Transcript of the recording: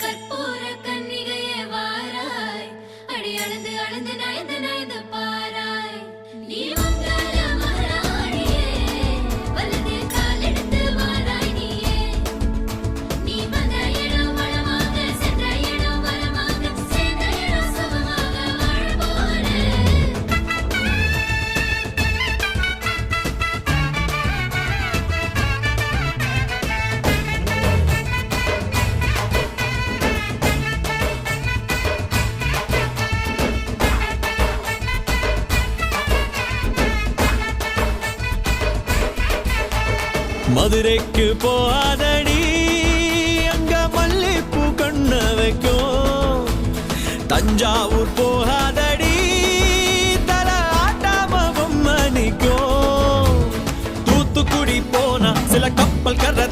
கற்பூர கன்னிகையே வாராய், அடி அளந்து அளந்து நயந்து நயந்து பாராய். நீ மங்கள மகாராணியே, வலது கால் எடுத்து வாராய் நீயே. நீ வந்த இடம் வளமாக, சென்ற இடம் வரமாக, சேர்ந்த இடம் சுகமாக வாழ போறேன். மதுரைக்கு போகாதடி, அங்க மல்லிப்பூ கண்ண வைக்கும். தஞ்சாவூர் போகாதடி, தல ஆட்டாம பொம்மணிக்கும். தூத்துக்குடி போனா சில கப்பல் கரை